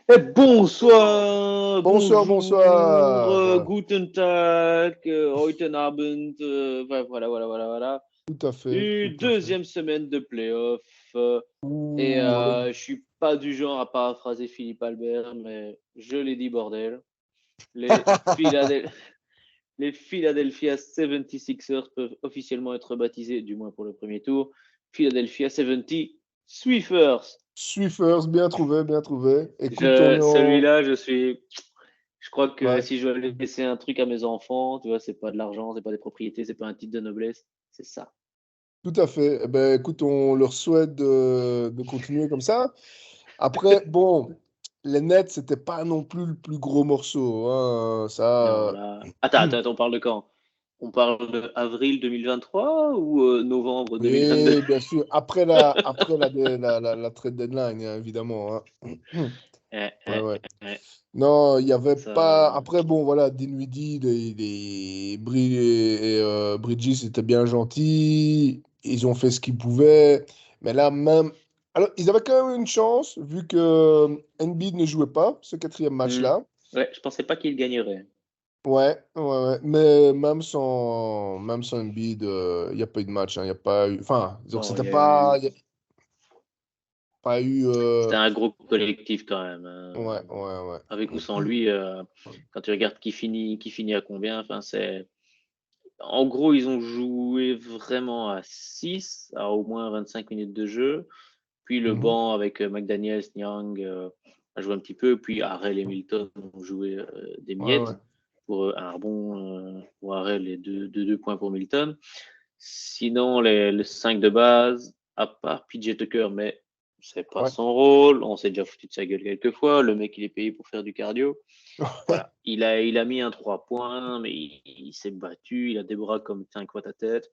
Et bonsoir, Bonsoir, bonjour, bonsoir. guten Tag, heute Abend, voilà. Tout à fait, tout Une à fait. deuxième semaine de playoff. Et Ouh, ouais. je suis pas du genre à paraphraser Philippe Albert, mais je l'ai dit, bordel. Les, Philadel- les Philadelphia 76ers peuvent officiellement être baptisés, du moins pour le premier tour, Philadelphia 70 Swifers. Swiffers, bien trouvé, bien trouvé. Écoute, on est en... Celui-là, je crois que Ouais, si je veux laisser un truc à mes enfants, tu vois, c'est pas de l'argent, c'est pas des propriétés, c'est pas un titre de noblesse, c'est ça. tout à fait. Eh ben, écoute, on leur souhaite de continuer comme ça. Après, bon, les Nets, c'était pas non plus le plus gros morceau, hein, Non, ça... là. Attends, on parle de quand? On parle de avril 2023 ou novembre 2022? Oui, bien sûr. Après la trade deadline, hein, évidemment, hein. Ouais, ouais. Ouais. Non, il n'y avait pas. Ça... Après, bon, voilà, Dinwiddie et Bridges étaient bien gentils. Ils ont fait ce qu'ils pouvaient. Mais là, même. Alors, ils avaient quand même une chance, vu que Embiid ne jouait pas ce quatrième Hmm. match-là. Ouais, je pensais pas qu'il gagnerait. Ouais, ouais, ouais. Mais même sans Embiid, il n'y a pas eu de match, hein. Il n'y a pas eu. Enfin, donc Bon, c'était pas. Il n'y a pas eu. c'était un gros collectif quand même, Ouais, ouais, ouais. avec ou sans lui, quand tu regardes qui finit à combien, enfin, c'est. En gros, ils ont joué vraiment à 6 à au moins 25 minutes de jeu. Puis le Mhm, banc avec McDaniels, Niang a joué un petit peu. Puis Harrell et Milton ont joué des ouais, ouais. miettes pour un rebond pour Harrell et deux points pour Milton. Sinon, les 5 de base, à part PJ Tucker, mais c'est pas Ouais. son rôle. On s'est déjà foutu de sa gueule quelques fois. Le mec, il est payé pour faire du cardio. Voilà, il a mis un 3 points, mais il s'est battu, il a des bras comme 5 fois ta tête.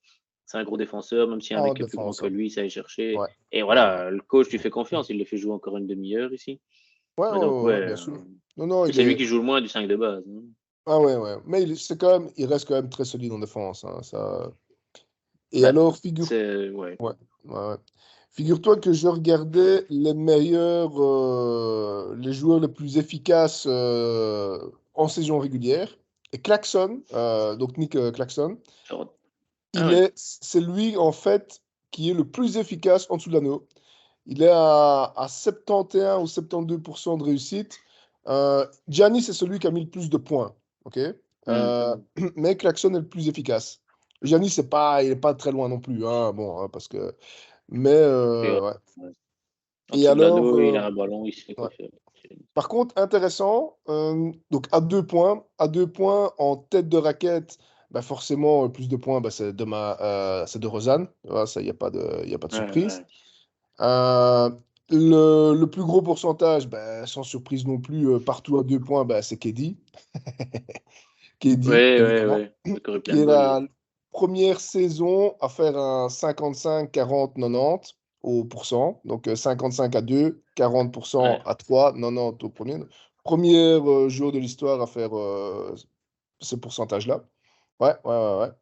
C'est un gros défenseur, même si un En mec est plus grand défense, que hein. lui, ça allait chercher. Ouais, Et ouais, ouais. voilà, le coach lui fait confiance, il le fait jouer encore une demi-heure ici. Ouais, Mais donc, ouais, ouais, ouais, bien sûr. Non, non, il c'est lui est. qui joue le moins du 5 de base, hein. Ah ouais, ouais. Mais c'est quand même, il reste quand même très solide en défense, hein, ça. Et Bah, alors, ouais. ouais, ouais, ouais. Figure-toi que je regardais les joueurs les plus efficaces en saison régulière. Et Claxon, donc Nick Claxon, Ah ouais. c'est lui en fait qui est le plus efficace en dessous de l'anneau. Il est à 71 ou 72% de réussite. Giannis, c'est celui qui a mis le plus de points. OK? Hmm. Mais Clarkson est le plus efficace. Giannis, il n'est pas très loin non plus, hein, bon, hein, parce que. Mais, Et ouais, ouais. ouais. En Et dessous de alors, l'anneau, il a un ballon, il sait ouais. quoi faire. Par contre, intéressant, donc à deux points en tête de raquette, bah forcément, plus de points, bah, c'est de Rosanne. Voilà, ça, il y a pas de Ouais, surprise. ouais. Euh, le plus gros pourcentage, ben, sans surprise non plus, partout à 2 points, ben, c'est KD. KD, évidemment, Ouais. Le corps est plein qui de est bol, la lui. première saison à faire un 55-40-90 au pourcent. Donc 55 à 2, 40% Ouais. à 3, 90 au premier. Premier joueur de l'histoire à faire ce pourcentage-là. Ouais, ouais, ouais, ouais.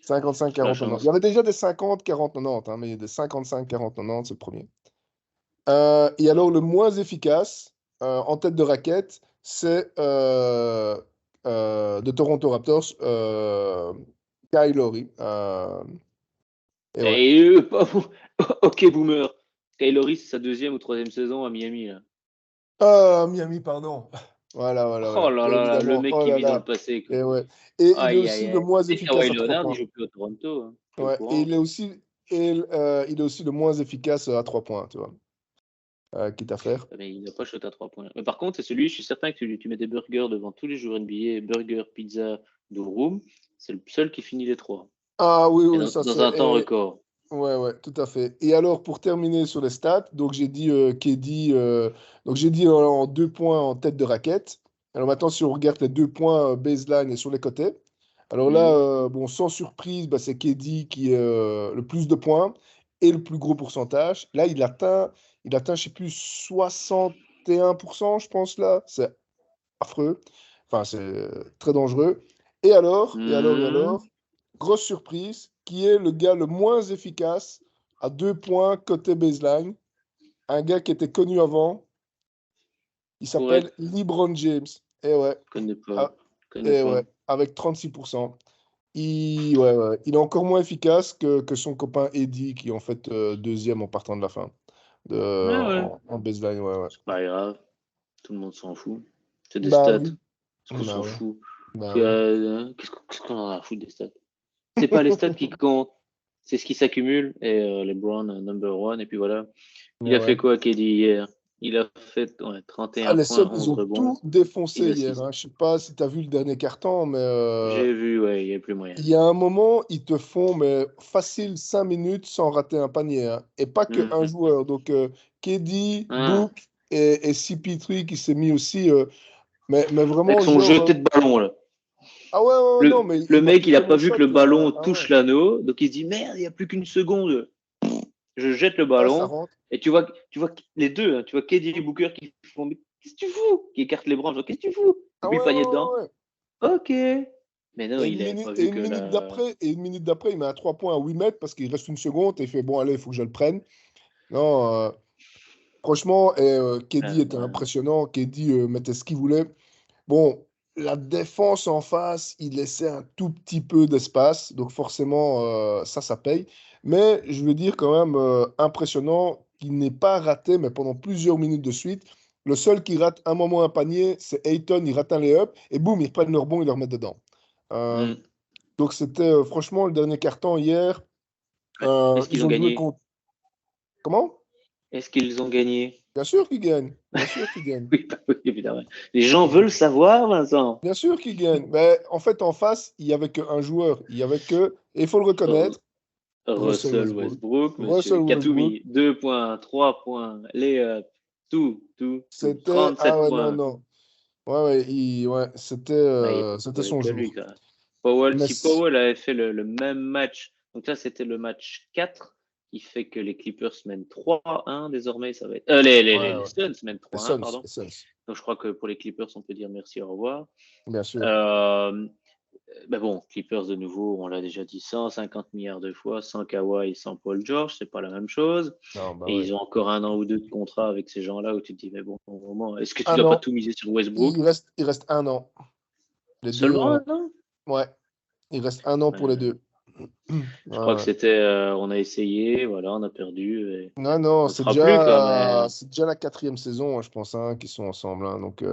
55, Sur la 40, 90. Il y chance. avait déjà des 50, 40, 90, hein, mais des 55, 40, 90, c'est le premier. Et alors, le moins efficace en tête de raquette, c'est de Toronto Raptors, Kyle Lowry. Et ouais. Et ok, boomer. Kylori, c'est sa deuxième ou troisième saison à Miami, là. Ah, Miami, pardon. Voilà, voilà, Oh voilà. là là là, le Évidemment. mec Oh qui là vit dans là. le passé, quoi. Et ouais. Et il est Aïe, aussi aïe, le aïe. moins Et efficace Kawhi à 3 Leonard, il points. joue plus à Toronto, hein. T'es au Ouais. Et courant? il est aussi le moins efficace à 3 points, tu vois. Quitte à faire. Mais il n'a pas shot à 3 points. Mais par contre, c'est celui, je suis certain que tu mets des burgers devant tous les joueurs NBA, burger, pizza, room, c'est le seul qui finit les trois. Ah oui, Et oui, ça dans un temps c'est. record. Ouais, ouais, tout à fait. Et alors, pour terminer sur les stats, donc j'ai dit KD, donc j'ai dit en 2 points en tête de raquette. Alors maintenant, si on regarde les 2 points baseline et sur les côtés, alors là, Mhm. bon, sans surprise, bah, c'est KD qui est le plus de points et le plus gros pourcentage. Là, je sais plus, 61%, je pense, là. C'est affreux. Enfin, c'est très dangereux. Et alors, Mhm. grosse surprise, qui est le gars le moins efficace à 2 points côté baseline. Un gars qui était connu avant, Il Pour s'appelle être. LeBron James. Et ouais. Je connais pas. Ah, Je connais et pas. ouais. Avec 36%. Ouais. Il est encore moins efficace que son copain Eddie, qui est en fait deuxième en partant de la fin. Ouais, ouais. En baseline, ouais. C'est pas grave. Tout le monde s'en fout. C'est des Bah stats. oui. Est-ce qu'on Bah s'en oui. fout? Bah oui. Qu'est-ce qu'on en a à foutre des stats? C'est pas les stats qui comptent. C'est ce qui s'accumule. Et LeBron, number one. Et puis voilà. Il Mais a fait ouais. quoi, KD, hier? Il a fait Ah, 31 les points, Suns, ils 11 ont rebonds, tout défoncé 6 hier, assists. hein. Je sais pas si tu as vu le dernier carton, mais J'ai vu, ouais, il n'y a plus moyen. il y a un moment, ils te font mais, facile 5 minutes sans rater un panier, hein. Et pas qu'un Mhm. joueur. Donc, KD, Ah, Book et CP3 qui s'est mis aussi. Mais avec vraiment, son genre. jeté de ballon, là. Ah ouais, non, mais Le il m'a mec, il n'a piqué pas mon vu que shot le là. ballon Ah ouais, touche l'anneau, donc il se dit merde, il n'y a plus qu'une seconde. Je jette le ah, ça ballon, rentre. et tu vois les deux, hein, tu vois KD et Booker qui font mais qu'est-ce que tu fous? Qui écartent les bras, genre qu'est-ce que tu fous? Et Ah puis le ouais, panier dedans. ouais. Ok. Mais non, Et il une n'avait minute, pas et vu une que minute la. d'après, il met un 3 points à 8 mètres parce qu'il reste une seconde et il fait bon, allez, il faut que je le prenne. Non, franchement, KD était Bah, impressionnant. KD mettait ce qu'il voulait. Bon, la défense en face, il laissait un tout petit peu d'espace. Donc forcément, ça paye. Mais je veux dire quand même impressionnant qu'il n'ait pas raté, mais pendant plusieurs minutes de suite. Le seul qui rate un moment un panier, c'est Ayton. Il rate un lay-up et boum, ils reprennent leur bon, ils le remettent dedans. Euh, hmm. donc c'était franchement le dernier carton hier. Ouais. Est-ce qu'ils Ils ont ont joué gagné? contre... Comment? Est-ce qu'ils ont gagné? Bien sûr qu'ils gagnent. Bien sûr qu'ils gagnent. Oui, bah oui, évidemment. Les gens veulent savoir, Vincent. Bien sûr qu'ils gagnent. Mais en fait, en face, il n'y avait qu'un joueur. Il y avait que, et il faut le R- reconnaître, Russell Russell Westbrook. Westbrook, monsieur Russell Westbrook, Katoumi, 2 points, 3 points, layup, tout. c'était... Ah 37 ouais, non, points. non. Ouais, Bah, il c'était n'y avait son que lui, jour. quoi. Powell, Mais si Powell avait fait le même match, donc là, c'était le match 4 qui fait que les Clippers mènent 3-1 désormais. Ça va être, les ouais. Suns mènent Les 3-1, Suns, pardon. les Suns, Donc je crois que pour les Clippers, on peut dire merci, au revoir. bien sûr. Euh, Ben bon, Clippers de nouveau, on l'a déjà dit 150 milliards de fois, sans Kawhi et sans Paul George, c'est pas la même chose. Non, bah Et ouais. ils ont encore un an ou deux de contrat avec ces gens-là où tu te dis, mais bon, au moment, est-ce que tu Un dois pas an. tout miser sur Westbrook? Il reste un an. Les deux Seulement ont... un an? Ouais, il reste un an pour les Euh, deux. je crois que Ouais. c'était, on a essayé, voilà, on a perdu, et Non, on le fera plus, quoi, mais c'est déjà la quatrième saison, hein, je pense, hein, qu'ils sont ensemble, hein. Donc,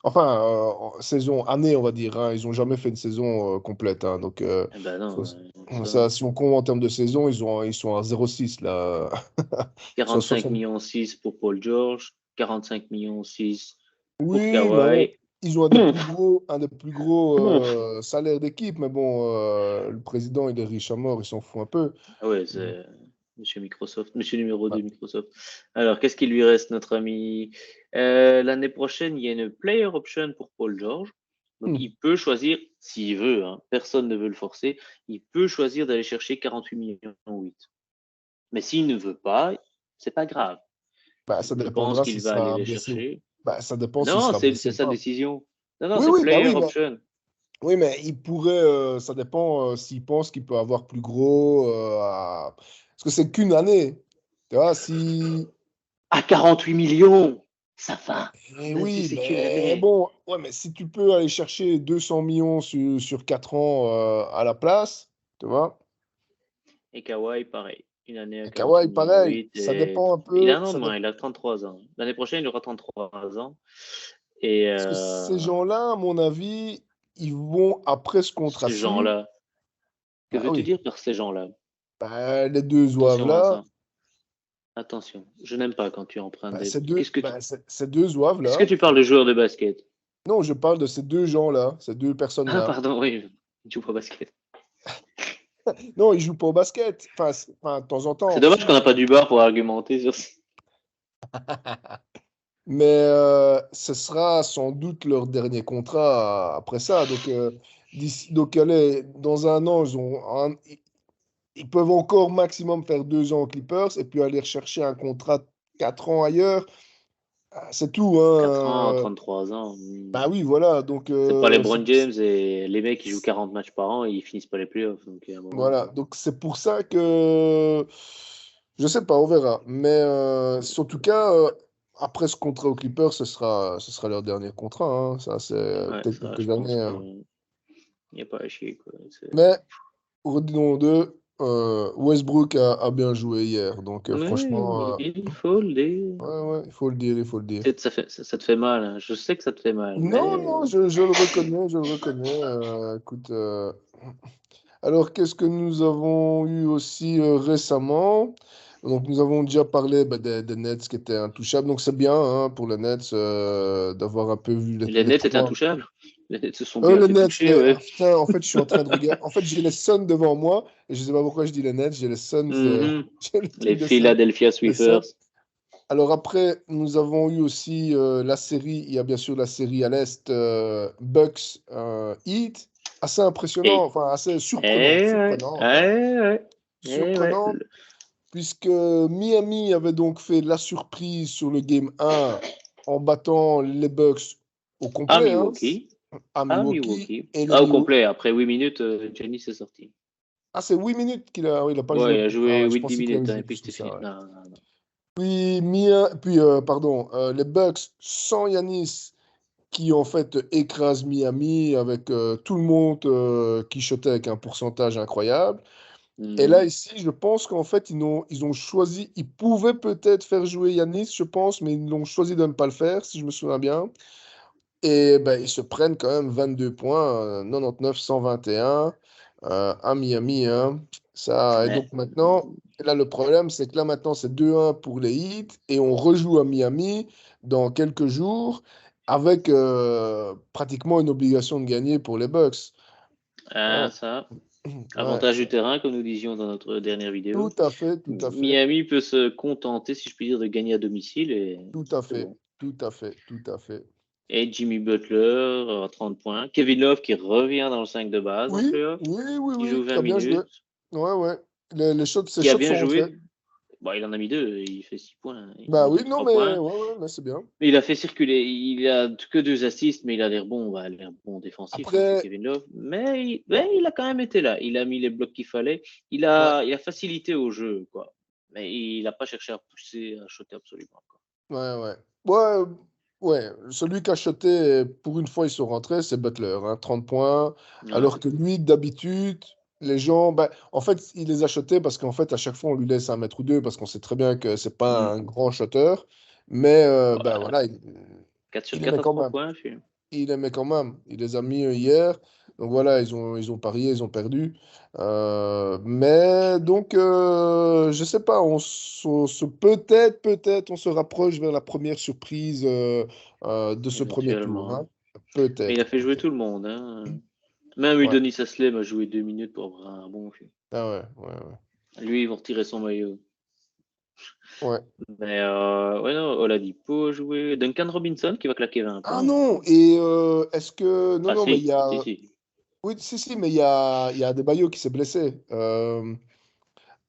enfin, saison, année, on va dire, hein. Ils n'ont jamais fait une saison complète, hein. Donc, eh ben non, faut- ça, ça, si on compte en termes de saison, ils sont à 0,6 là. Ils sont à 45 60. millions 6 pour Paul George, 45 millions 6 pour Oui, mais bon, Kawhi. ils ont un des plus gros salaires d'équipe, mais bon, le président, il est riche à mort, il s'en fout un peu. Ah ouais, c'est Monsieur Microsoft, Monsieur numéro 2 Microsoft. Alors, qu'est-ce qu'il lui reste, notre ami? L'année prochaine, il y a une player option pour Paul George. Donc, Hmm. il peut choisir, s'il veut, hein, personne ne veut le forcer, il peut choisir d'aller chercher 48 millions 8. Mais s'il ne veut pas, c'est pas grave. Bah, ça Je pense dépendra qu'il s'il va aller sera les blessé ou... chercher. Bah, ça dépend s'il Non, sera blessé c'est ou sa pas. décision. Non, Oui, c'est oui, bah player oui, mais option. oui, mais il pourrait, ça dépend s'il pense qu'il peut avoir plus gros. Parce que c'est qu'une année. Tu vois, si. À 48 millions, ça va. Même si Oui, c'est qu'une mais année. bon, ouais, mais si tu peux aller chercher 200 millions sur 4 ans à la place, tu vois. Et Kawhi, pareil. Une année à Et 48 Kawhi, millions pareil, 8 ça et dépend un il a peu. un an de moins, il a 33 ans. L'année prochaine, il aura 33 ans. Et Parce que ces gens-là, à mon avis, ils vont, après ce ces contrat-ci, gens-là, que bah veux-tu oui, dire par ces gens-là? bah, les deux zouaves Attention, là, Vincent. Attention. Je n'aime pas quand tu empruntes bah, des. Qu'est-ce que tu. ces deux zouaves Est-ce que là, tu parles de joueurs de basket? non, je parle de ces deux gens-là, ces deux Ah, personnes-là. pardon, oui. Je joue pas au basket. Non, ils jouent pas au basket. Enfin, enfin, de temps en C'est temps, dommage qu'on si. n'a pas du bar pour argumenter sur ça. Mais ce sera sans doute leur dernier contrat après ça. Donc, donc allez, dans un an, ils peuvent encore maximum faire 2 ans aux Clippers et puis aller rechercher un contrat de 4 ans ailleurs. C'est tout, 4 ans, hein. 33 ans. Bah oui, voilà. Donc, C'est pas les LeBron James et les mecs qui jouent 40 matchs par an et ils finissent pas les playoffs. Donc, à un moment. voilà. Donc, c'est pour ça que je sais pas, on verra. Mais en tout cas. Après ce contrat aux Clippers, ce sera leur dernier contrat, hein. Ça, c'est Ouais, peut-être ça, quelques je années, pense hein. qu'il n'y a pas à chier, quoi. Mais, redisons deux, Westbrook a bien joué hier. Donc, Oui, franchement, il faut le dire. ouais, ouais, il faut le dire, il faut le dire. Ça te fait mal, hein. Je sais que ça te fait mal, Non, mais non, je le reconnais, je le reconnais. Écoute, alors qu'est-ce que nous avons eu aussi récemment? Donc, nous avons déjà parlé bah, des Nets qui étaient intouchables. Donc, c'est bien hein, pour les Nets d'avoir un peu vu les les Nets étaient trois. intouchables. Les Nets se sont bien Les fait Nets, toucher, mais ouais. putain, en fait, je suis en train de regarder. En fait, j'ai les Suns devant moi et je sais pas pourquoi je dis les Nets. J'ai les Suns, Mhm. j'ai le Les truc des Suns. Philadelphia Les Suns. Sweepers. Alors après, nous avons eu aussi la série, il y a bien sûr la série à l'Est, Bucks Heat, assez impressionnant, Et, enfin assez surprenant, surprenant, hein, ouais. Eh ouais. surprenant, puisque Miami avait donc fait la surprise sur le Game 1 en battant les Bucks au À complet, hein, Milwaukee. à À Milwaukee, Milwaukee. et les Ah, au Milwaukee. complet. Après 8 minutes, Giannis est sorti. Ah, c'est 8 minutes qu'il a, oui, il n'a pas joué Ouais, il a plus. Ah joué ouais, je 8-10 pensais qu'il avait minutes, hein, joué et puis plus que c'était ça, fini. ouais. Non, non, non. Pardon, les Bucks sans Yanis qui en fait écrase Miami avec tout le monde qui shotait avec un pourcentage incroyable. Et là, Mhm. ici, je pense qu'en fait, ils ont choisi, ils pouvaient peut-être faire jouer Yanis, je pense, mais ils ont choisi de ne pas le faire, si je me souviens bien. Et ben, ils se prennent quand même 22 points, 99-121 à Miami, hein. Ça, et Ouais. donc maintenant, là, le problème, c'est que là, maintenant, c'est 2-1 pour les Heat et on rejoue à Miami dans quelques jours avec pratiquement une obligation de gagner pour les Bucks. Ah, Ouais, ça. ouais, Avantage du terrain, comme nous disions dans notre dernière tout vidéo. à fait, tout à fait, Miami peut se contenter, si je puis dire, de gagner à domicile et tout à c'est fait, bon. tout à fait, tout à fait. Et Jimmy Butler à 30 points. Kevin Love qui revient dans le 5 de base en Oui, playoff, oui, oui, qui oui, joue 20 qui a bien joué. minutes, Ouais, ouais. Ces qui a shots bien sont rentrés. joué. Bon, il en a mis deux, il fait 6 points, il Bah a oui, mis non, 3 mais points. ouais, ouais, mais c'est bien. Mais il a fait circuler, il a que 2 assists, mais il a l'air bon, bah, l'air bon défensif, hein, c'est Après, Kevin Love. Mais, ouais, il a quand même été là. Il a mis les blocs qu'il fallait. ouais, Il a facilité au jeu, quoi. Mais il n'a pas cherché à pousser, à shotter absolument, quoi. ouais, ouais. Ouais, ouais. Celui qui a shoté, pour une fois, ils sont rentrés, c'est Butler, hein, 30 points. Ouais. Alors que lui, d'habitude, les gens, bah, en fait, il les a shotés parce qu'en fait, à chaque fois, on lui laisse un mètre ou deux parce qu'on sait très bien que c'est pas Hmm. un grand shotter. Mais, bah Ouais, voilà, 4 sur il 4 aimait à quand 3 même. points, je suis. Il aimait quand même. Il les a mis hier. Donc voilà, ils ont parié, ils ont perdu. Mais donc, je sais pas, peut-être, on se rapproche vers la première surprise de ce premier tour, Éventuellement. hein. Mais il a Peut-être, fait jouer peut-être. tout le monde, hein. Même Ouais. Udonis Haslem a joué 2 minutes pour avoir un bon film. Ah ouais, ouais, ouais. Lui, ils vont retirer son maillot. Ouais. Mais ouais, non, Oladipo a joué. Duncan Robinson qui va claquer 20 Ah points. non, et est-ce que... Non, Ah non, mais il y si, a... si, si. Oui, si, si, mais il y a Adebayo qui s'est blessé.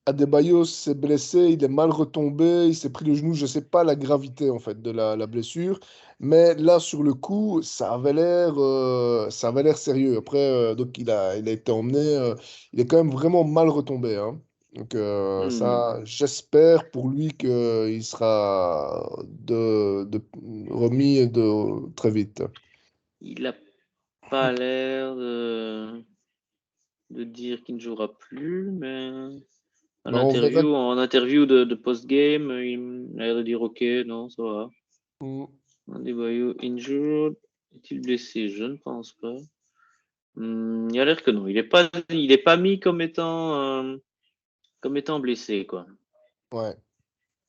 Adebayo s'est blessé, il est mal retombé, il s'est pris le genou, je ne sais pas la gravité en fait de la blessure, mais là sur le coup, ça avait l'air sérieux. Après, donc il a été emmené, il est quand même vraiment mal retombé, hein. Donc Hmm. ça, j'espère pour lui qu'il sera remis très vite. Il a pas l'air de dire qu'il ne jouera plus, mais Ben, on verra. en interview de post-game, il a l'air de dire ok, non, ça va. Mm, Adebayo injured. Est-il blessé? Je ne pense pas. Il a l'air que non. Il est pas mis comme étant blessé, quoi. ouais,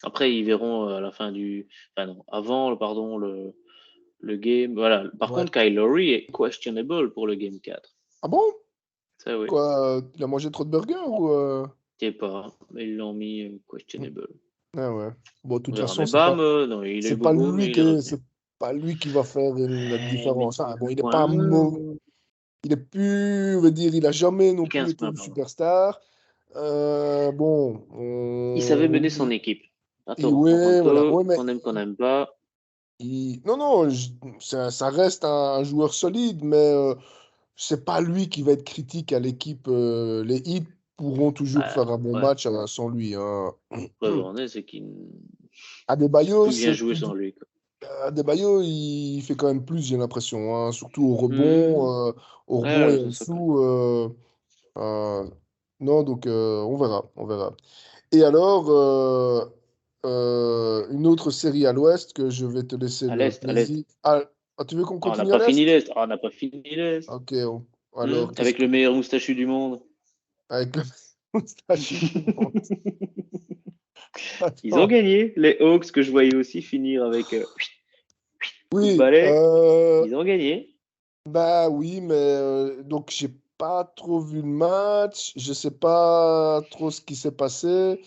Après, ils verront à la fin du. Enfin, non, avant, pardon, le game. Voilà. Par ouais. contre, Kyle Lowry est questionable pour le game 4. Ah bon? Ça, oui. Quoi, il a mangé trop de burgers ou Je sais pas. Mais ils l'ont mis questionable. Ah ouais. Bon, de On toute verra. façon, Mais c'est pas, Bam, non, il a eu c'est pas bobo, lui mais il est qui, revenu. c'est pas lui qui va faire la Mais différence. 10 Ah, bon, il est pas points, il est plus, on veut dire, il a jamais non plus 15 été points, une pardon. superstar. Bon, Il savait mener son oui, équipe. À ouais, voilà. Toronto, Ouais, mais qu'on aime, pas. non, non, ça reste un joueur solide, mais c'est pas lui qui va être critique à l'équipe. Les Heat pourront toujours Bah, faire un bon ouais. match sans lui, hein. Preuve en est, c'est qu'il Adebayo, Tout bien c'est joué plus. sans lui, quoi. Adebayo, il fait quand même plus, j'ai l'impression, hein, surtout Mhm. au rebond et Ouais, en ça peut. dessous. Euh, non, donc on verra, on verra. Et alors, une autre série à l'Ouest que je vais te laisser À le l'Est, à l'Est. plaisir. Ah, tu veux qu'on Ah, on n'a continue à pas fini l'Est? l'Est. Ah, on n'a pas fini l'Est. Ok, alors qu'est-ce Avec que. le meilleur moustachu du monde. Avec le moustachu du monde. Ils ont Attends. gagné. Les Hawks, que je voyais aussi finir avec coup de Oui, balai. Ils ont gagné. bah oui, mais donc j'ai pas trop vu le match, je sais pas trop ce qui s'est passé.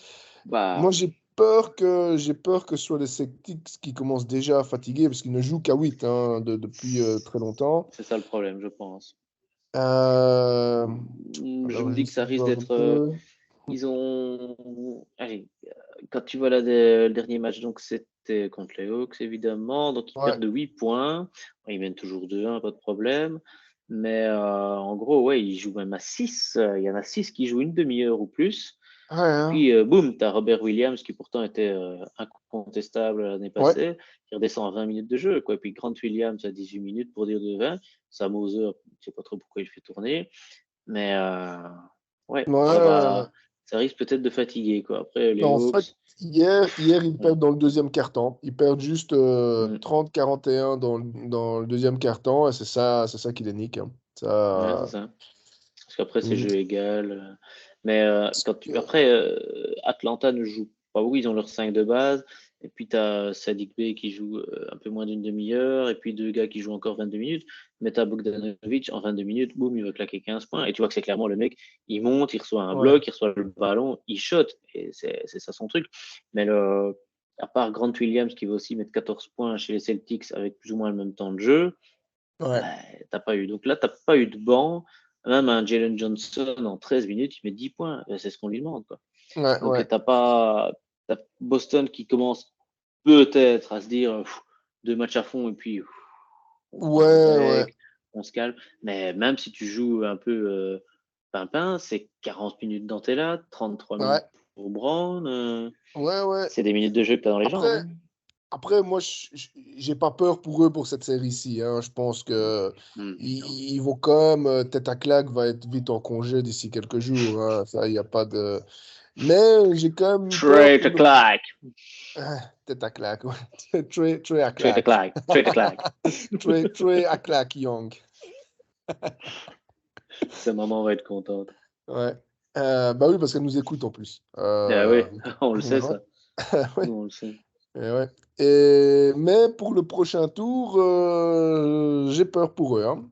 Moi Bah, j'ai peur que ce soit les Celtics qui commencent déjà à fatiguer parce qu'ils ne jouent qu'à 8 hein, depuis très longtemps. c'est ça le problème, je pense. Euh, Je me alors dis que j'essaie ça de risque voir un d'être. peu. Ils ont. Allez, quand tu vois le dernier match, donc c'était contre les Hawks, évidemment. Donc ils Ouais, perdent de 8 points. Ils mènent toujours 2-1, pas de problème. Mais en gros, ouais, ils jouent même à 6. Il y en a 6 qui jouent une demi-heure ou plus. ouais, Et hein. puis, boum, tu as Robert Williams qui pourtant était incontestable l'année Ouais, passée, qui redescend à 20 minutes de jeu. Quoi. Et puis Grant Williams à 18 minutes pour dire de 20. Sam Hauser, je ne sais pas trop pourquoi il fait tourner. Mais ouais, ouais. ça risque peut-être de fatiguer. Quoi. Après, Non, les en fait, Hawks, hier, ils ouais. perdent dans le deuxième quart-temps. Ils perdent juste Mm. 30-41 dans le deuxième quart-temps et c'est ça qui les nique, hein. Ouais, c'est Ça, ça. Parce qu'après, c'est mm, jeu égal. Mais après, Atlanta ne joue pas. Oui, ils ont leurs 5 de base. Et puis, tu as Sadiq Bey qui joue un peu moins d'une demi-heure. Et puis, deux gars qui jouent encore 22 minutes. Mais tu as Bogdanovic en 22 minutes. Boum, il va claquer 15 points. Et tu vois que c'est clairement le mec, il monte, il reçoit un ouais, bloc, il reçoit le ballon, il shot. Et c'est ça son truc. Mais à part Grant Williams qui va aussi mettre 14 points chez les Celtics avec plus ou moins le même temps de jeu, ouais, t'as pas eu. Donc là, t'as pas eu de banc. Même un Jalen Johnson en 13 minutes, il met 10 points. C'est ce qu'on lui demande, quoi. ouais, Donc ouais, t'as Boston qui commence peut-être à se dire deux matchs à fond et puis on prend un ouais, ouais, break, on se calme. Mais même si tu joues un peu pimpin, c'est 40 minutes dans tes là, 33 ouais, minutes pour Brown. ouais, ouais. C'est des minutes de jeu que t'as dans les jambes. Après, Hein. après, moi, j'ai pas peur pour eux pour cette série-ci, hein. Je pense que Non. ils vont quand même, tête à claque va être vite en congé d'ici quelques jours, hein. Ça, il n'y a pas de. Mais j'ai quand même peur Trade pour a le. clack. Tête à claque, ouais. Très à Trade a claque. clack. Trade a clack. Très à claque, Young. Sa maman va être contente. Ouais. Bah oui, parce qu'elle nous écoute en plus. Ah oui, on le Ouais. sait ça. Nous, Ouais. on le sait. Ouais. Mais pour le prochain tour, j'ai peur pour eux, hein.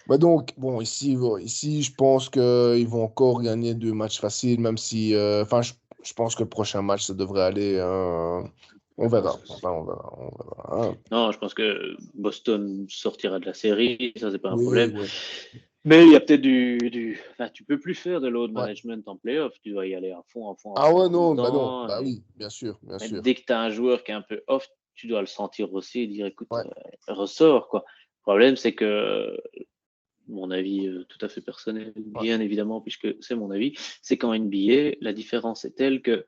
Donc, bon, ici, je pense qu'ils vont encore gagner 2 matchs faciles, même si, enfin, je pense que le prochain match, ça devrait aller, hein. On Sans verra. souci. Enfin, on verra, hein. Non, je pense que Boston sortira de la série, ça c'est pas un Oui, problème. oui. Mais il y a peut-être Enfin, tu peux plus faire de load Ouais. management en playoff. Tu dois y aller à fond, à fond, à Ah fond ouais, tout le non, bah non. temps. Bah oui, bien sûr, bien Mais sûr. dès que tu as un joueur qui est un peu off, tu dois le sentir aussi et dire écoute, Ouais, ressort quoi. Le problème c'est que mon avis tout à fait personnel, ouais. bien évidemment, puisque c'est mon avis, c'est qu'en NBA, la différence est telle que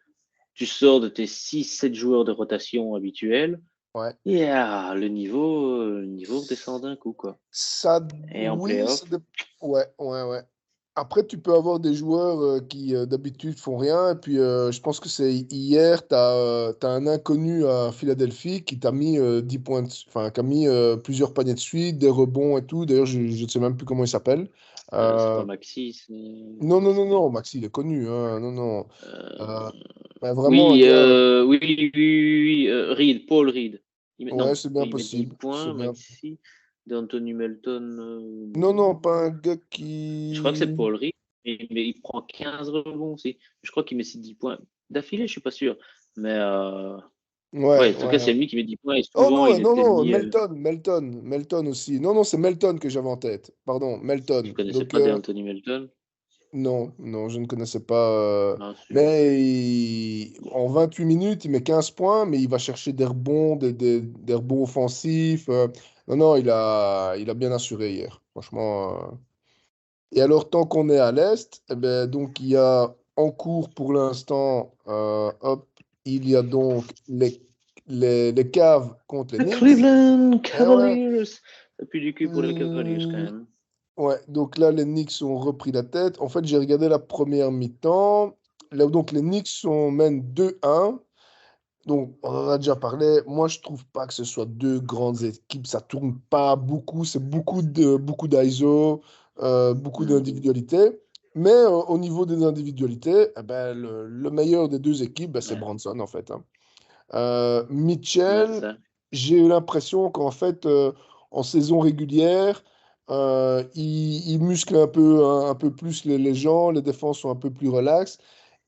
tu sors de tes 6-7 joueurs de rotation habituels, Ouais. et le niveau redescend d'un coup, quoi. Ça, Et en oui, playoff, ouais, ouais, ouais. Après, tu peux avoir des joueurs qui d'habitude font rien. Et puis, je pense que c'est hier, tu as, un inconnu à Philadelphie qui t'a mis 10 points, enfin, qui a mis plusieurs paniers de suite, des rebonds et tout. D'ailleurs, je ne sais même plus comment il s'appelle. c'est Euh, pas Maxi, non, non, non, non, Maxi, il est connu, hein, non, non. euh, Euh, mais vraiment, un oui, gars, oui, Reed, Paul Reed. ouais, Non, c'est bien lui, il met 10 possible. C'est points, bien. Maxi, d'Anthony Melton. Non, non, pas un gars Je crois que c'est qui. Paul Reed, mais il prend 15 rebonds aussi. Je crois qu'il met ses 10 points d'affilée, je suis pas sûr. Mais Ouais, ouais, en tout cas, ouais. c'est lui qui met 10 points et Oh souvent, non, il non, était non, mis. Melton aussi. Non, non, c'est Melton que j'avais en tête. Pardon, Je Melton. connaissais Donc, pas d'Anthony Melton. non, non, je ne connaissais pas. Non, Mais en 28 minutes, il met 15 points, mais il va chercher des rebonds, des rebonds offensifs. Non, non, il a bien assuré hier, franchement. Et alors, tant qu'on est à l'Est, eh ben, donc il y a en cours pour l'instant, hop, il y a donc les Cavs contre les Les Knicks. Cleveland Eh ouais. Cavaliers. Ça pue du cul pour les Cavaliers quand même. Ouais, donc là, les Knicks ont repris la tête. En fait, j'ai regardé la première mi-temps. Là, donc, les Knicks mènent 2-1. Donc, on en a déjà parlé. Moi, je trouve pas que ce soit deux grandes équipes. Ça tourne pas beaucoup. C'est beaucoup d'ISO, beaucoup d'individualité. Mais au niveau des individualités, eh ben, le meilleur des deux équipes, ben, c'est Ouais, Bronson, en fait. Hein. ouais, Mitchell, ça. j'ai eu l'impression qu'en fait, en saison régulière, il muscle un peu plus les gens, les défenses sont un peu plus relaxes.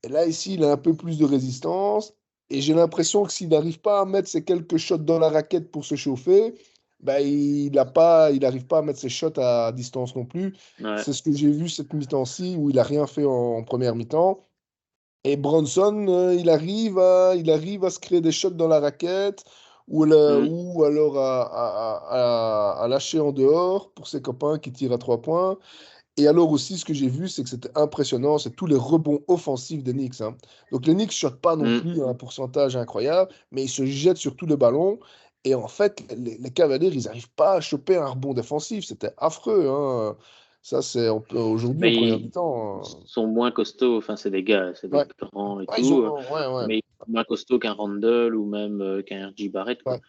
Et là, ici, il a un peu plus de résistance. Et j'ai l'impression que s'il n'arrive pas à mettre ses quelques shots dans la raquette pour se chauffer, ben, il n'arrive pas à mettre ses shots à distance non plus. Ouais. C'est ce que j'ai vu cette mi-temps-ci où il n'a rien fait en première mi-temps. Et Bronson, il arrive à se créer des shots dans la raquette Mm. ou alors à lâcher en dehors pour ses copains qui tirent à 3 points. Et alors aussi, ce que j'ai vu, c'est que c'était impressionnant, c'est tous les rebonds offensifs des Knicks. Hein. Donc les Knicks ne shotent pas non Mm. plus à un pourcentage incroyable, mais ils se jettent sur tous les ballons. Et en fait, les Cavaliers, ils n'arrivent pas à choper un rebond défensif. C'était affreux. Hein. Ça, c'est aujourd'hui en Mais première ils mi-temps. sont moins costauds. Enfin, c'est des gars, c'est des Ouais. grands et Ouais, ils tout. ont, ouais, ouais. Mais ils sont moins costauds qu'un Randle ou même qu'un R.J. Barrett, Ouais. quoi.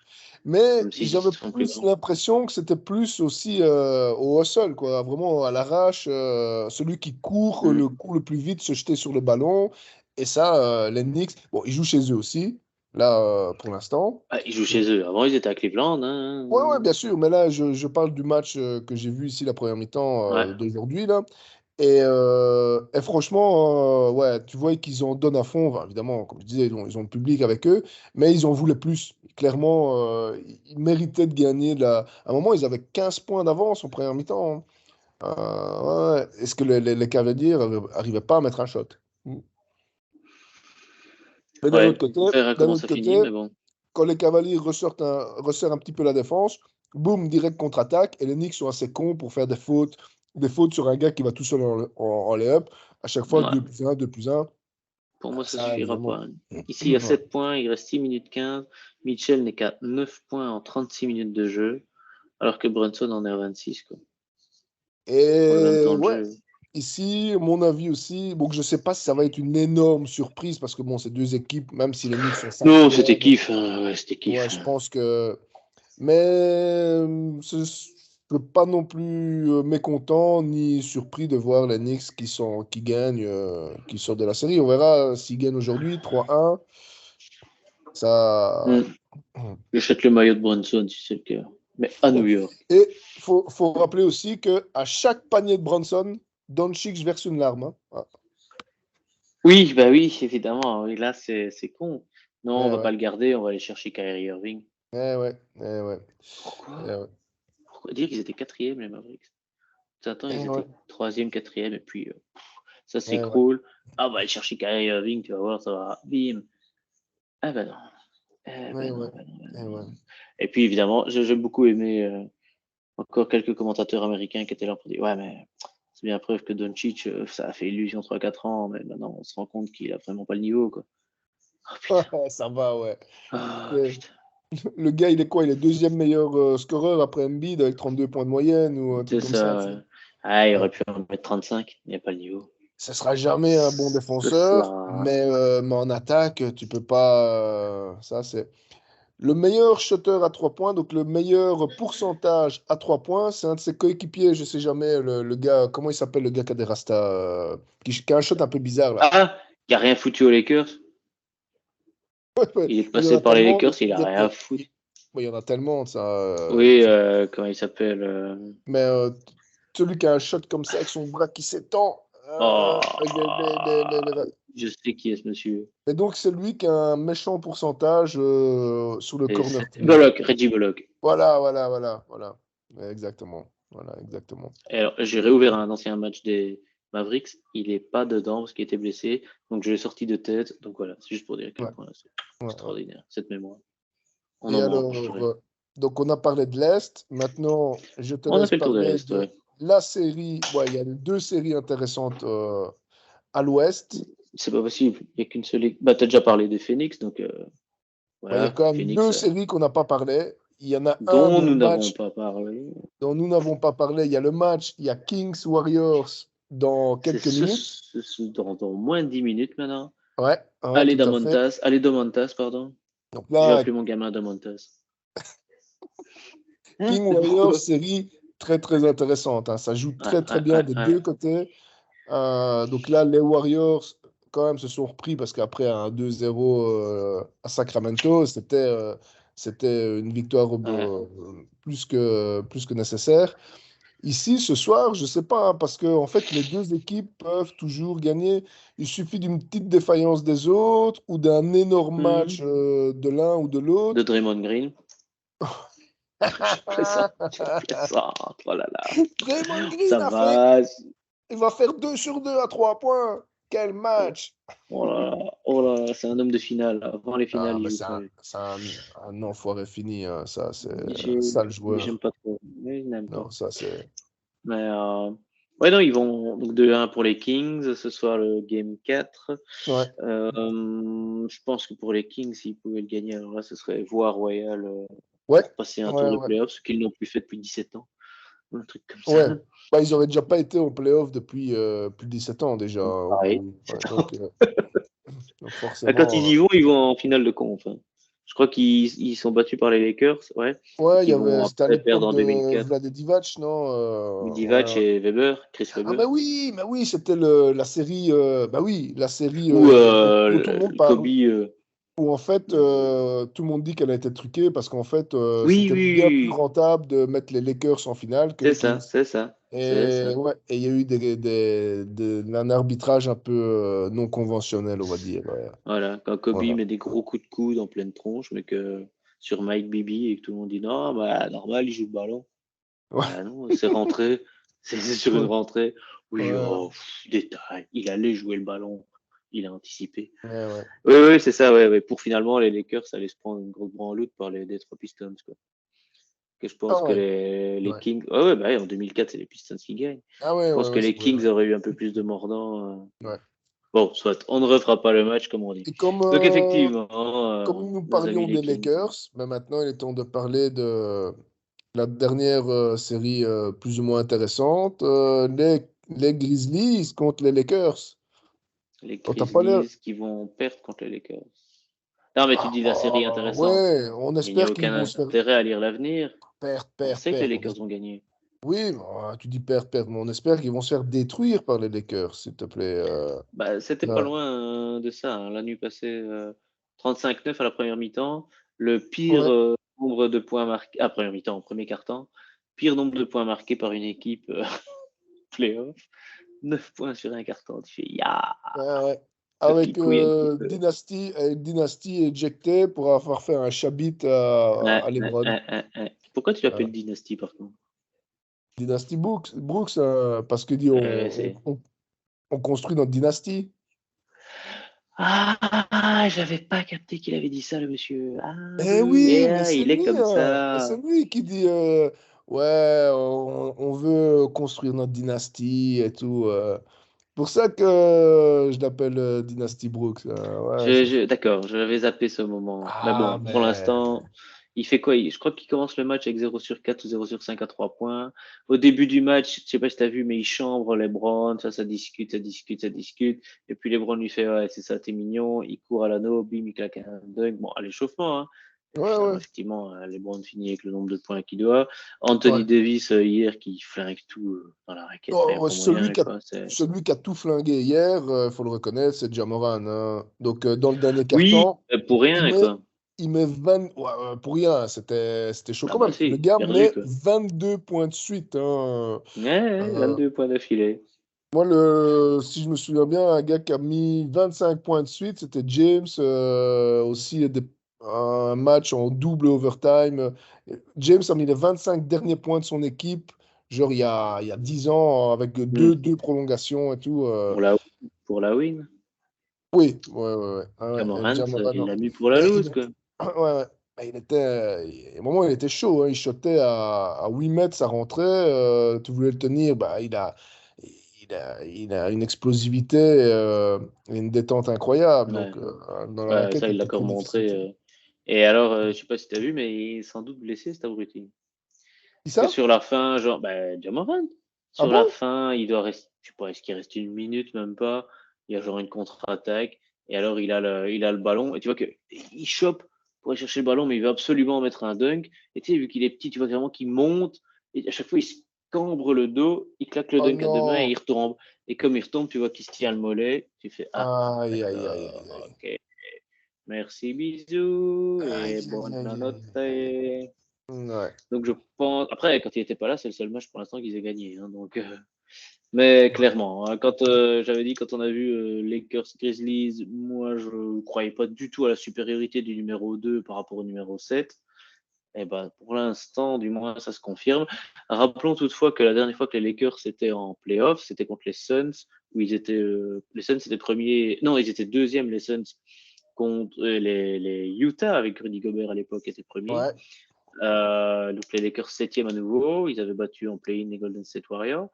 Mais Même s'ils j'avais sont plus plus grands. l'impression que c'était plus aussi au hustle, quoi. Vraiment à l'arrache, celui qui Mm. court le plus vite, se jeter sur le ballon. Et ça, les Knicks, bon, ils jouent chez eux aussi, là, pour l'instant. Ah, ils jouent chez eux. Avant, ils étaient à Cleveland. Ouais, ouais, Hein. bien sûr, mais là, je parle du match que j'ai vu ici la première mi-temps Ouais. d'aujourd'hui, là. Et franchement, ouais, tu vois qu'ils en donnent à fond. Enfin, évidemment, comme je disais, ils ont le public avec eux, mais ils en voulaient plus. Clairement, ils méritaient de gagner. À un moment, ils avaient 15 points d'avance en première mi-temps. Hein. Ouais. Est-ce que les Cavaliers n'arrivaient pas à mettre un shot? Mm. Mais Ouais. On verra d'un comment autre ça finit, côté, mais bon. quand les Cavaliers resserrent un petit peu la défense, boum, direct contre-attaque, et les Knicks sont assez cons pour faire des fautes sur un gars qui va tout seul en lay-up. À chaque fois, Ouais. 2 plus un 2 plus un. Pour moi, ça Ça, suffira évidemment. pas. Ici, il y a 7 points, il reste 6 minutes 15. Mitchell n'est qu'à 9 points en 36 minutes de jeu, alors que Brunson en est à 26, quoi, pour le même Et temps de ouais, jeu. ici, mon avis aussi, bon, je ne sais pas si ça va être une énorme surprise, parce que bon, ces deux équipes, même si les Knicks sont Non, c'était cinquième, kiff. Hein. Ouais, c'était ouais, kiff. je Hein. pense que mais je ne suis pas non plus mécontent ni surpris de voir les Knicks qui gagnent, qui sortent de la série. On verra s'ils gagnent aujourd'hui 3-1. Ça... Mm. J'achète le maillot de Brunson si c'est le cas. Mais à New York. Et faut rappeler aussi qu'à chaque panier de Bronson, Doncic verse une larme. Hein. Ah, Oui, bah oui, évidemment. Oui, là, c'est con. Non, on eh va ouais, pas le garder, on va aller chercher Kyrie Irving. eh ouais, eh ouais, eh Pourquoi? ouais, Pourquoi dire qu'ils étaient quatrième, les Mavericks? Attends, ils eh ouais, étaient troisième, quatrième, et puis ça eh ouais, s'écroule. Ah, on va aller chercher Kyrie Irving, tu vas voir, ça va. Bim. Ah bah non. Eh eh ben ouais, non, ben non, ben eh non, ouais. ben non. Et puis évidemment, j'ai beaucoup aimé encore quelques commentateurs américains qui étaient là pour dire ouais mais c'est bien preuve que Doncic ça a fait illusion 3 4 ans, mais maintenant on se rend compte qu'il a vraiment pas le niveau quoi. Oh putain. Ça va, ouais. Oh Eh, putain. Le gars, il est quoi? Il est deuxième meilleur scoreur après Embiid avec 32 points de moyenne ou un truc C'est comme ça. ça. Ah, il Ouais. aurait pu en mettre 35, il n'y a pas le niveau. Ce sera jamais un bon C'est défenseur, cela. mais en attaque, tu peux pas. Ça, c'est le meilleur shooter à 3 points, donc le meilleur pourcentage à 3 points, c'est un de ses coéquipiers. Je sais jamais le gars. Comment il s'appelle le gars qui a des rastas, qui a un shot un peu bizarre là. Ah, il a rien foutu aux Lakers. Il est Il y en passé a par les tellement. Lakers, il a rien foutu. Il y en a tellement, ça. Oui, comment il s'appelle Mais celui qui a un shot comme ça avec son bras qui s'étend. Oh, je sais qui est ce monsieur. Et donc, c'est lui qui a un méchant pourcentage sur le Et corner 3. Bullock, Reggie Bullock. Voilà. Ouais, exactement. Voilà, exactement. Et alors, j'ai réouvert un ancien match des Mavericks. Il est pas dedans parce qu'il était blessé. Donc, je l'ai sorti de tête. Donc, voilà, c'est juste pour dire à quel Ouais, point c'est ouais, ouais. extraordinaire, cette mémoire. On Et en alors, mangerait. donc on a parlé de l'Est. Maintenant, je te On a laisse fait le tour de parler l'Est, de ouais. la série. Ouais, il y a deux séries intéressantes à l'Ouest. C'est pas possible. Il n'y a qu'une seule. Bah, t'as déjà parlé des Phoenix, donc Bah, il y a voilà. quand même Phoenix, deux séries qu'on n'a pas parlé. Il y en a dont nous n'avons match pas parlé. dont nous n'avons pas parlé. Il y a le match, il y a Kings Warriors dans C'est quelques minutes. dans moins de 10 minutes maintenant. Ouais, ouais, tout à fait. Allez, Domantas, pardon. Donc Je vais là, appeler mon gamin Domantas. Hein? King Warriors, Pourquoi? série très très intéressante, hein. Ça joue Ouais, très très ouais, bien ouais, des ouais. deux côtés. Donc là, les Warriors, quand même, se sont repris parce qu'après un 2-0 à Sacramento, c'était une victoire Ouais. plus que nécessaire. Ici, ce soir, je ne sais pas, hein, parce que en fait, les deux équipes peuvent toujours gagner. Il suffit d'une petite défaillance des autres ou d'un énorme match Mhm. de l'un ou de De l'autre. Draymond Green. Je plaisante, je plaisante. Oh là là. Draymond Green Ça a fait, va. il va faire 2 sur 2 à 3 points. Quel match! Oh là là, c'est un homme de finale. Avant les finales, Ah, il mais joue pas. Lui. c'est un enfoiré fini, hein. Ça, c'est J'ai- ça le J'aime joueur. pas trop. Mais je n'aime pas. Non, ça, c'est. Mais ouais, non, ils vont donc 2-1 pour les Kings. Ce soir, le game 4. Ouais, Je pense que pour les Kings, s'ils pouvaient le gagner, alors là, ce serait voie royale ouais, pour passer un tour ouais, de ouais. playoffs, ce qu'ils n'ont plus fait depuis 17 ans. Un truc comme ça. Ouais. Bah, ils auraient déjà pas été en playoff depuis plus de 17 ans déjà, au moins. Pareil. Ouais, donc Quand ils forcément. y vont, ils vont en finale de conf. Hein. Je crois qu'ils sont battus par les Lakers, ouais, et Ouais, qu'ils vont c'était à après perdre l'époque en de 2004. Vlade Divac, non? Divac et Weber, Chris Ah, Weber. mais oui, c'était la série. Bah oui, la série Ou dont tout le monde Kobe. parle. Où en fait, tout le monde dit qu'elle a été truquée parce qu'en fait, Oui, c'était oui, bien plus oui, oui. rentable de mettre les Lakers en finale que C'est les ça, Kings. c'est ça, c'est Et ça. ouais, et il y a eu un arbitrage un peu non conventionnel, on va dire. Ouais. Voilà, quand Kobe Voilà. met des gros coups de coude en pleine tronche, mais que sur Mike Bibby et que tout le monde dit non, bah normal, il joue le ballon. Ouais, Bah non, c'est rentré, c'est sur une ouais, rentrée. Oui, ouais, oh, détail, il allait jouer le ballon, il a anticipé. ouais, ouais. Oui, oui, c'est ça, ouais, ouais. Pour finalement, les Lakers, ça allait se prendre une grosse branloute par les Detroit Pistons, quoi. Que je Ah pense que ouais, les ouais. Kings. Ouais, ouais, bah, ouais, en 2004, c'est les Pistons qui gagnent. Ah Je ouais, ouais, pense que ouais, les ouais, Kings ouais. auraient eu un peu plus de mordant. Ouais. Bon, soit, on ne refera pas le match, comme on dit. Et Donc, effectivement, comme nous nos amis parlions les des Kings. Lakers, ben maintenant il est temps de parler de la dernière série plus ou moins intéressante, les Grizzlies contre les Lakers. Les Oh, t'as pas l'air. Grizzlies qui vont perdre contre les Lakers. Non, mais tu dis la série intéressante. Ouais, on Il n'y a espère qu'ils aucun vont se faire intérêt à lire l'avenir. perdre, On perdre, sait que les perdre. Lakers vont gagner. Oui, tu dis perdre, perdre, mais on espère qu'ils vont se faire détruire par les Lakers, s'il te plaît. Bah, c'était pas Là. loin de ça. Hein. La nuit passée, 35-9 à la première mi-temps. Le pire Ouais. nombre de points marqués. À première mi-temps, premier quart-temps. Pire nombre de points marqués par une équipe playoff. 9 points sur un carton. Tu fais ya, Ouais, ouais. Sophie Avec Quinn. Dynasty éjecté pour avoir fait un chabit Ouais, à ouais, LeBron. ouais, ouais, ouais. Pourquoi tu Voilà. l'appelles Dynasty par contre? Dynasty Brooks, parce que dit C'est. on construit notre dynastie. Ah, j'avais pas capté qu'il avait dit ça, le monsieur. Ah, Eh oui, oui, oui, mais c'est il est lui, comme hein. Mais c'est ça. lui qui dit ouais, on veut construire notre dynastie et tout. Pour ça que je l'appelle Dynasty Brooks. Ouais, D'accord, je l'avais zappé ce moment. Mais Ah, bon, pour mais. l'instant, il fait quoi? Je crois qu'il commence le match avec 0 sur 4 ou 0 sur 5 à 3 points. Au début du match, je sais pas si tu as vu, mais il chambre LeBron, ça discute, ça discute, ça discute. Et puis LeBron lui fait, ouais, c'est ça, t'es mignon. Il court à l'anneau, bim, il claque un dunk. Bon, à l'échauffement, hein. Et puis Ouais, finalement, ouais. effectivement, LeBron finit avec le nombre de points qu'il doit. Anthony Ouais. Davis, hier, qui flingue tout dans la raquette. Enfin, il n'y a Oh, pas moyen, celui quoi. C'est... celui qui a tout flingué hier, il faut le reconnaître, c'est Ja Morant, hein. Donc, dans le dernier Oui, carton, pour il rien, met, quoi. il met 20. Ouais, pour rien, c'était chaud Ah quand bah même. Le si, gars perdu, met quoi. 22 points de suite, hein. Ouais, Euh, 22 points d'affilée. Moi, si je me souviens bien, un gars qui a mis 25 points de suite, c'était James. Aussi, un match en double overtime. James a mis les 25 derniers points de son équipe, genre il y a 10 ans, avec Hmm. deux prolongations et tout. Pour la, pour la win. Oui, ouais, ouais, ouais. Ah ouais, Jamorant, Ja Morant, il non. l'a mis pour la Mais loose, quoi. ouais, ouais. Mais il était, à un moment, il était chaud, hein. Il shotait à 8 mètres, ça rentrait. Tu voulais le tenir, bah, il a une explosivité et une détente incroyable. Ouais. Donc, dans la Ouais, raquette, ça, il il l'a était encore très montré. difficile. Et alors, je sais pas si tu as vu, mais il est sans doute blessé, cet abruti. Qui Parce que ça? sur la fin, genre, ben, Jamorant, Ah sur la bon? fin, il doit rester, je sais pas, est-ce qu'il reste une minute, même pas. Il y a genre une contre-attaque. Et alors, il a le ballon. Et tu vois que il chope pour aller chercher le ballon, mais il veut absolument mettre un dunk. Et tu sais, vu qu'il est petit, tu vois vraiment qu'il monte. Et à chaque fois, il se cambre le dos, il claque le Oh dunk à deux mains et non! il retombe. Et comme il retombe, tu vois qu'il se tient le mollet. Tu fais, ah, Aïe, aïe, aïe, d'accord, aïe, aïe. ok. Merci, bisous, Aïe, et aïe, bonne aïe, note. aïe. Ouais. Donc je pense. Après, quand il n'était pas là, c'est le seul match pour l'instant qu'ils aient gagné. Hein, donc, mais clairement, hein, quand j'avais dit, quand on a vu Lakers Grizzlies, moi je ne croyais pas du tout à la supériorité du numéro 2 par rapport au numéro 7. Et ben, pour l'instant, du moins, ça se confirme. Rappelons toutefois que la dernière fois que les Lakers étaient en playoff, c'était contre les Suns, où ils étaient. Les Suns étaient premiers. Non, ils étaient deuxièmes, les Suns, contre les Utah, avec Rudy Gobert à l'époque, étaient premiers. Ouais. Donc les Lakers septième à nouveau, ils avaient battu en play-in les Golden State Warriors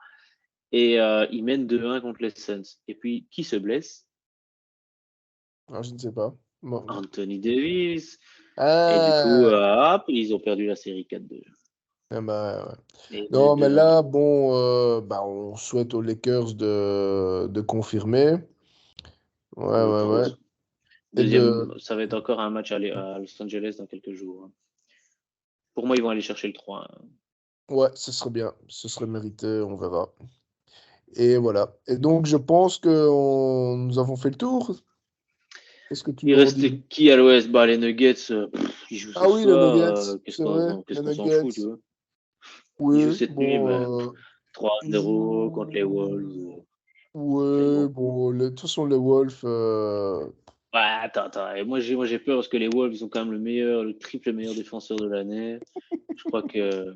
et ils mènent 2-1 contre les Suns. Et puis qui se blesse? Ah, je ne sais pas. Bon. Anthony Davis. Et du coup, Ah, hop, ils ont perdu la série 4-2 ah bah, ouais. et ils Non, mènent mais 2-1 là, maintenant. bon, bah, on souhaite aux Lakers de confirmer. Ouais, Je ouais, ouais. pense. Et Deuxième, ça va être encore un match à Los Angeles dans quelques jours. Hein. Pour moi, ils vont aller chercher le 3. Hein. ouais, ce serait bien. Ce serait mérité, on verra. Et voilà. Et donc, je pense que nous avons fait le tour. Qu'est-ce que tu Il en reste dis? qui à l'Ouest? Bah, les Nuggets, ils jouent ce Ah oui, les soir. Nuggets, Qu'est-ce c'est vrai, qu'on qu'est-ce les qu'on s'en fout, tu Nuggets. vois? Ils jouent Oui, cette nuit, mais bon, 3 ils 0 contre les Wolves. jouent. C'est Ouais, bon. bon, de toute façon, les Wolves. Ouais, attends. Et moi, j'ai peur parce que les Wolves, ils ont quand même le triple meilleur défenseur de l'année. Je crois que.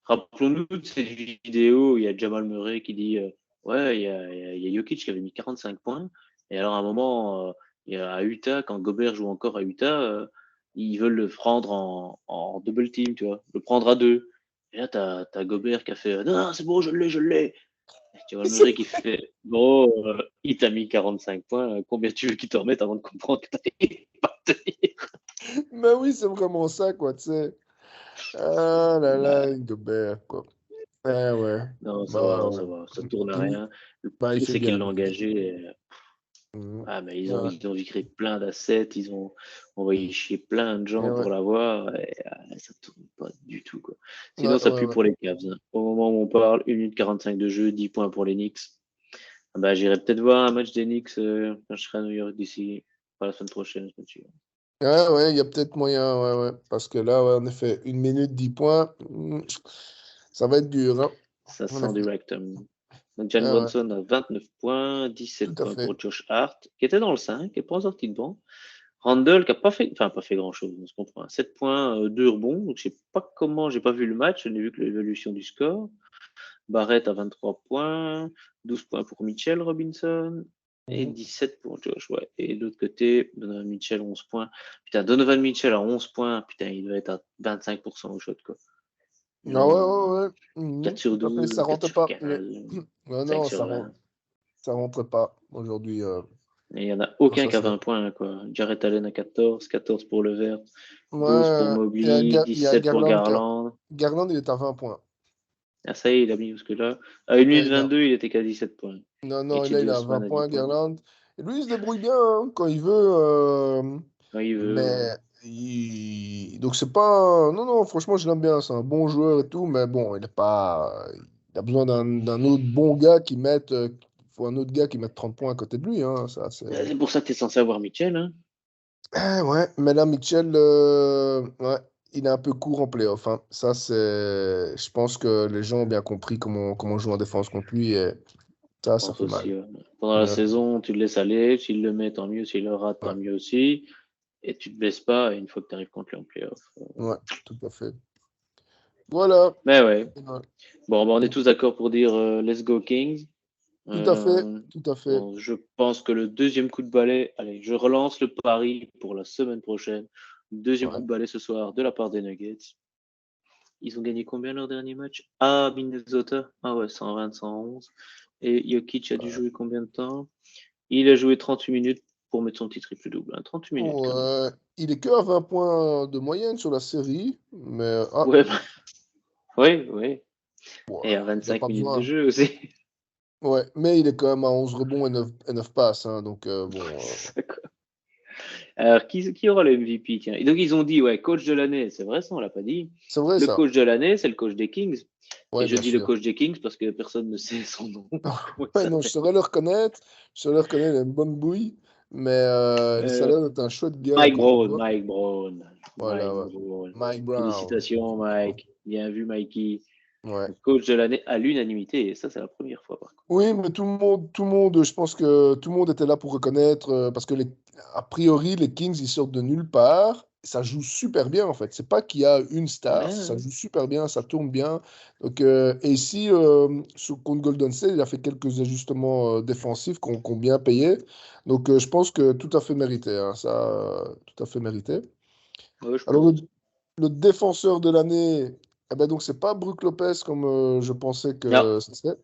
Rappelons-nous de cette vidéo où il y a Jamal Murray qui dit ouais, il y a Jokic qui avait mis 45 points. Et alors, à un moment, il y a à Utah, quand Gobert joue encore à Utah, ils veulent le prendre en double team, tu vois, le prendre à deux. Et là, t'as Gobert qui a fait non, c'est bon, je l'ai. Tu vois le Murray qui fait gros, il t'a mis 45 points, combien tu veux qu'il te remette avant de comprendre que t'arrives pas à tenir? Mais oui, c'est vraiment ça, quoi, tu sais. Ah là Bah, là, Gobert, quoi. Ah ouais. non, ça Bah va, ouais. ça va, ça tourne à Il, rien. Le bah, il pire, fait c'est bien, qu'ils l'ont lui. engagé. Mhm. Ah, mais ils ont, Ouais. ils ont viré plein d'assets, ils ont envoyé chier plein de Et gens ouais. pour l'avoir, et ça tourne pas du tout, quoi. Sinon, Ouais, ça ouais, pue ouais. pour les Cavs. Hein. Au moment où on parle, 1 minute 45 de jeu, 10 points pour les Knicks. Ah bah, j'irai peut-être voir un match des Knicks quand je serai à New York d'ici, pas la semaine prochaine, je me suis. Ouais, ouais, il y a peut-être moyen, ouais, ouais. Parce que là, ouais, en effet, 1 minute, 10 points, ça va être dur, hein. Ça En sent du effet. rectum. Donc, Jan Ouais, ouais, Bronson a 29 points, tout 17 à points fait. pour Josh Hart, qui était dans le 5, qui n'est pas sorti de banc. Randall, qui n'a pas fait grand-chose, on se comprend. 7 points, 2 rebonds. Donc, je sais pas comment, j'ai pas vu le match, je n'ai vu que l'évolution du score. Barrett a 23 points, 12 points pour Mitchell Robinson et Mhm. 17 pour Josh. Ouais. Et de l'autre côté, Donovan Mitchell, 11 points. Putain, Donovan Mitchell a 11 points. Putain, il doit être à 25% au shot, quoi. Ah ouais, Genre, ouais, ouais. 4 Mhm. sur Tout à fait, ça 12, 4 rentre sur pas. 15, Ouais, 5 non, sur 20. ça rentre pas aujourd'hui. Et il n'y en a Non, aucun ça, qui a c'est. 20 points, quoi. Jarrett Allen a 14, 14 pour Levert, 12 pour Ouais, Mobley, Il y a 17 pour Garland Garland. Garland, il est à 20 points. Ah, ça y est, il a mis parce que là, à 1 Ouais, minute 22, il était qu'à 17 points. Non, Et non, là, TJ il a 20 Osman a 10 points, points. Garland. Et lui, il se débrouille bien hein, quand il veut. Quand il veut, ouais. Mais donc c'est pas. Non, non, franchement, je l'aime bien. C'est un bon joueur et tout, mais bon, il est pas. Il a besoin d'un autre bon gars qui mette. Il faut un autre gars qui mette 30 points à côté de lui. Hein, ça, c'est. C'est pour ça que tu es censé avoir Mitchell, hein. Ah, ouais, mais là, Mitchell, ouais, il est un peu court en playoff. Hein. Ça, c'est. Je pense que les gens ont bien compris comment jouer en défense contre lui et Je ça pense fait mal. aussi, ouais. Pendant la Ouais, saison, tu le laisses aller. S'il le met, tant mieux. S'il le rate, tant ouais, mieux aussi. Et tu te blesses pas. Et une fois que tu arrives contre lui en playoff. ouais, tout à fait. Voilà. Mais ouais. Ouais. Bon, bah, on est tous d'accord pour dire let's go Kings. Tout à fait, Euh, tout à fait. bon, je pense que le deuxième coup de balai, allez, je relance le pari pour la semaine prochaine. Deuxième coup Ouais. de balai ce soir de la part des Nuggets. Ils ont gagné combien leur dernier match? Ah, Minnesota. Ah ouais, 120, 111. Et Jokic a dû jouer combien de temps? Il a joué 38 minutes pour mettre son petit triple-double. 38 minutes quand même. Il est que à 20 points de moyenne sur la série, mais Ouais, oui, oui. ouais, Et à il n'a 25 pas minutes de besoin. jeu aussi. Ouais, mais il est quand même à 11 rebonds et 9 passes, hein, donc bon. D'accord. Alors, qui aura le MVP? Tiens. Et donc, ils ont dit, ouais, coach de l'année. C'est vrai, ça, on l'a pas dit. C'est vrai Le ça. coach de l'année, c'est le coach des Kings. Ouais, Et je bien dis le sûr. coach des Kings parce que personne ne sait son nom. Comment il Ouais, non, je s'appelle? saurais le reconnaître. Je saurais le reconnaître, il a une bonne bouille, mais ça a Euh, l'air d'être un chouette gars à Mike côté de Brown, moi. Mike Brown, Voilà, Mike ouais. Brown. Mike Brown. Félicitations, Mike. Bien vu, Mikey. Ouais. Coach de l'année à l'unanimité. Et ça, c'est la première fois, par contre. Oui, mais tout le monde, je pense que tout le monde était là pour reconnaître, parce que a priori, les Kings, ils sortent de nulle part. Ça joue super bien, en fait. C'est pas qu'il y a une star, ça Ouais, joue super bien, ça tourne bien. Donc, et ici, contre Golden State, il a fait quelques ajustements défensifs qu'on bien payé. Donc, je pense que tout à fait mérité, hein, ça, tout à fait mérité. ouais, je Alors, pense aussi. le défenseur de l'année, eh ben donc c'est pas Brook Lopez comme je pensais Non, que ce serait.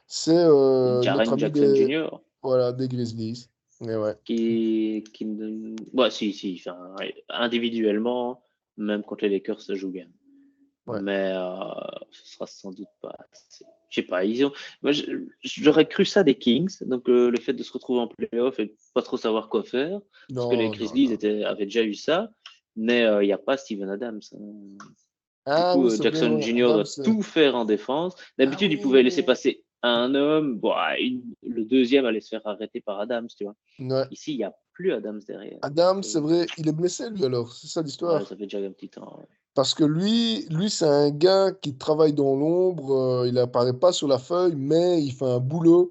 C'est notre Jaren ami Jackson des, Jr. voilà, des Grizzlies. Et ouais, qui ouais, si, enfin, individuellement, même contre les Lakers, ça joue bien. ouais. Mais ce sera sans doute pas assez. Je sais pas, moi, j'aurais cru ça des Kings, donc le fait de se retrouver en playoff et de pas trop savoir quoi faire, parce que les Non, non, Grizzlies non. avaient déjà eu ça, mais il n'y a pas Steven Adams, hein. Du Ah coup, oui, c'est vrai, Jackson ouais. Jr. Adam, doit c'est. tout faire en défense. Ah D'habitude, il pouvait laisser oui. passer un homme, bon, le deuxième allait se faire arrêter par Adams, tu vois. Ouais. Ici, il n'y a plus Adams derrière. Donc, Adam, c'est vrai, il est blessé lui alors, c'est ça ouais, l'histoire. ça fait déjà un petit temps. Ouais. Parce que lui c'est un gars qui travaille dans l'ombre, il apparaît pas sur la feuille, mais il fait un boulot.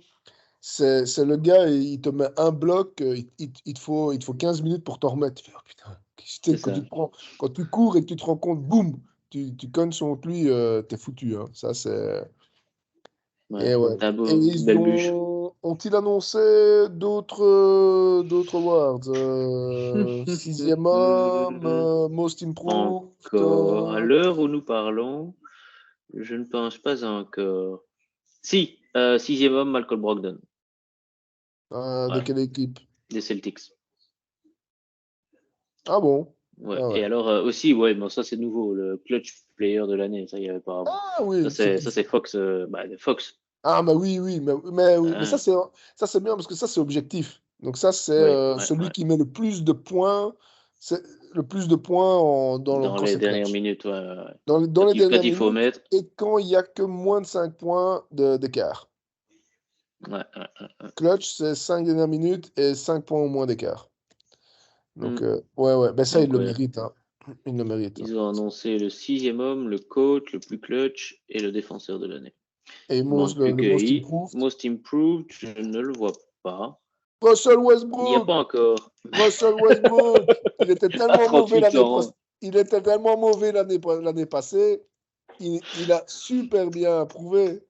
C'est le gars, il te met un bloc, il te faut 15 minutes pour t'en remettre. Tu fais, oh putain, C'est quand ça. tu te prends, quand tu cours et que tu te rends compte, boum, tu cognes sur lui, t'es foutu, hein. Ça, c'est. Ouais. Et ouais. C'est un Et ils belle bûche. ont-ils annoncé d'autres awards? Sixième homme, Most Improved. Encore. À l'heure où nous parlons, je ne pense pas encore. Si, sixième homme, Malcolm Brogdon. De Ouais, quelle équipe? des Celtics. Ah bon? Ouais. Ah Et ouais. alors aussi, ouais, bon, ça c'est nouveau, le clutch player de l'année, ça il n'y avait pas avant. Ah oui, Ça c'est Fox, Fox. ah bah oui, oui, mais oui, mais Hein, ça c'est bien parce que ça c'est objectif. Donc ça c'est ouais, celui ouais. qui met le plus de points, c'est le plus de points Dans quand les c'est dernières clutch. minutes, ouais, ouais, ouais. Dans les Quand dernières il faut minutes mettre, et quand il y a que moins de 5 points d'écart. ouais, ouais. Clutch, c'est 5 dernières minutes et 5 points au moins d'écart. Donc, Hmm, ouais, ouais. Ben ça, il le incroyable. mérite, hein. Il le mérite, hein. Ils ont annoncé le sixième homme, le coach, le plus clutch et le défenseur de l'année. Et Il manque plus Le que most improved. Most Improved, je ne le vois pas. Russell Il n'y a Westbrook! pas encore. Russell Westbrook! Il était À tellement mauvais 38 ans. Il était tellement mauvais l'année passée. Il a super bien prouvé.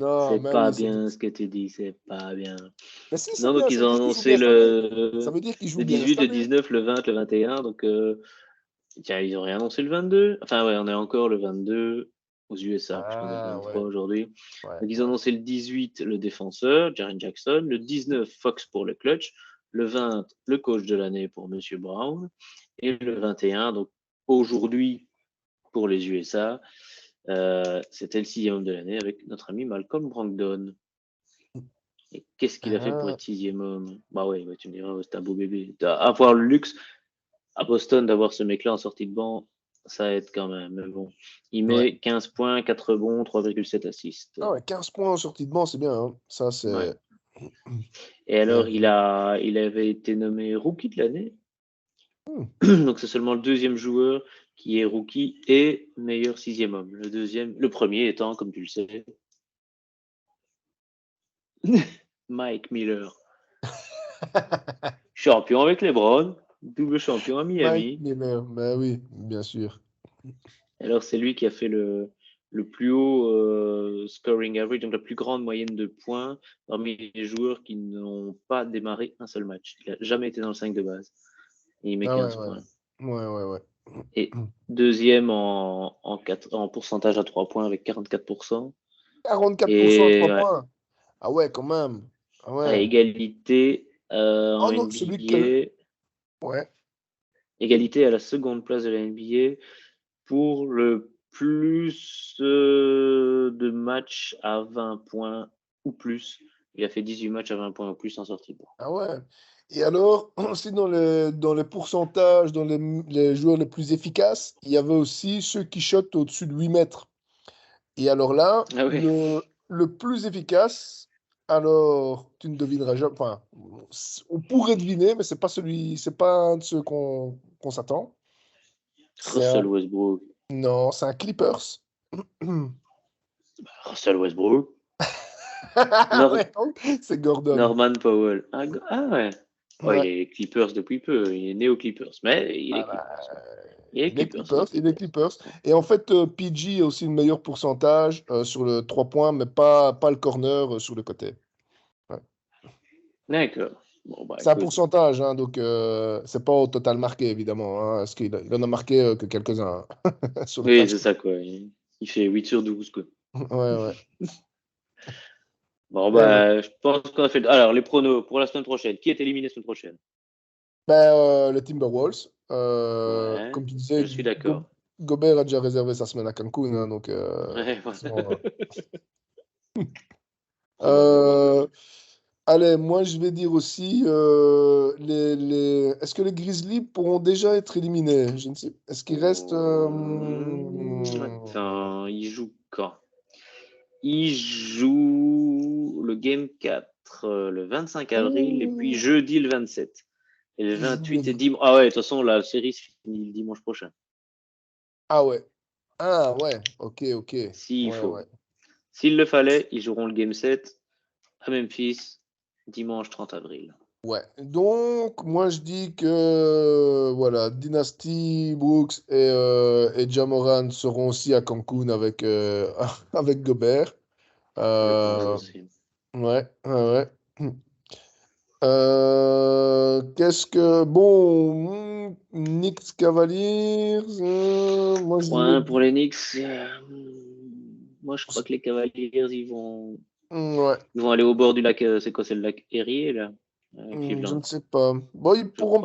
Non, C'est mais pas oui, bien ce que tu dis, c'est pas bien. mais si, c'est Non, donc bien. Ça ils veut ont dire qu'il joue annoncé bien cette année. Ça veut dire qu'il joue le bien 18, cette le année. 19, le 20, le 21. Donc, tiens, ils ont rien annoncé le 22. Enfin, ouais, on est encore le 22 aux USA. Je pense que c'est le Ah, 23 ouais. aujourd'hui. Ouais, Donc, ils ont ouais. annoncé le 18, le défenseur, Jaren Jackson. Le 19, Fox pour le clutch. Le 20, le coach de l'année pour Monsieur Brown. Et le 21, donc aujourd'hui pour les USA, c'était le sixième homme de l'année avec notre ami Malcolm Brogdon. Et qu'est-ce qu'il a fait pour Ah, être sixième homme? Bah ouais, tu me diras, c'est un beau bébé. Avoir le luxe à Boston d'avoir ce mec-là en sortie de banc, ça aide quand même. Mais bon, il ouais. met 15 points, 4 rebonds, 3,7 assists. Ah ouais, 15 points en sortie de banc, c'est bien, hein. Ça, Ouais. c'est. Et Ouais. alors, il avait été nommé rookie de l'année. Hmm. Donc, c'est seulement le deuxième joueur qui est rookie et meilleur sixième homme. Le premier étant, comme tu le sais, Mike Miller. Champion avec les Browns, double champion à Mike Miami. Miller, bah oui, bien sûr. Alors, c'est lui qui a fait le plus haut scoring average, donc la plus grande moyenne de points parmi les joueurs qui n'ont pas démarré un seul match. Il n'a jamais été dans le 5 de base. Et il met Ah ouais, 15 ouais. points. Ouais, ouais, ouais. Et deuxième en pourcentage à 3 points avec 44%. 44% à 3 Et ouais, points. Ah ouais, quand même. Ah À ouais. égalité en Oh non, celui que... NBA. Ouais. Égalité à la seconde place de la NBA pour le plus de matchs à 20 points ou plus. Il a fait 18 matchs à 20 points ou plus en sortie de banc. Ah ouais. Et alors, aussi dans les pourcentages, dans les joueurs les plus efficaces, il y avait aussi ceux qui shotent au-dessus de 8 mètres. Et alors là, Ah oui. le plus efficace, alors tu ne devineras jamais. Enfin, on pourrait deviner, mais c'est pas un de ceux qu'on s'attend. C'est un, Russell Westbrook. non, c'est un Clippers. Russell Westbrook. Ouais, donc, c'est Gordon. Norman Powell. Ouais. Oh, il Ouais. est Clippers depuis peu. Il est né aux Clippers. Mais il est Ah bah, Clippers. Il est il est Clippers. Il est Clippers, il est Clippers. Clippers. Et en fait, PG a aussi le meilleur pourcentage sur le 3 points, mais pas le corner sur le côté. Ouais. D'accord. Bon, bah C'est un écoute. pourcentage, hein, donc c'est pas au total marqué, évidemment, hein, parce il en a marqué que quelques-uns sur le Oui, match. c'est ça, quoi. Il fait 8 sur 12, quoi. Ouais, ouais. Bon, Eh oui. bah, je pense qu'on a fait. Alors, les pronos pour la semaine prochaine. Qui est éliminé la semaine prochaine? Ben, les Timberwolves, Ouais, comme tu je disais, suis d'accord. Gobert a déjà réservé sa semaine à Cancun, hein, donc Ouais, sinon, probablement. euh, allez, moi je vais dire aussi, est-ce que les Grizzlies pourront déjà être éliminés? Je ne sais. Est-ce qu'il reste Attends, il joue quand? Il joue le Game 4 le 25 avril et puis ouh, jeudi le 27. Et le il joue le... 28 et dimanche. Ah ouais, de toute façon, la série se finit le dimanche prochain. Ah ouais. Ah ouais. Ok, ok. S'il Ouais, faut. ouais. S'il le fallait, ils joueront le Game 7 à Memphis dimanche 30 avril. Ouais. Donc, moi je dis que voilà, Dynasty, Brooks et Ja Morant seront aussi à Cancun avec, avec Gobert. Je pense Euh, aussi. ouais, ouais, ouais. Qu'est-ce que. Bon, Knicks Cavaliers, moi je dirais. 3-1 pour les Knicks. Moi, je crois que les Cavaliers, Ouais, ils vont aller au bord du lac. C'est quoi, c'est le lac Erie, là? je Cleveland, ne sais pas. Bon, ils je crois.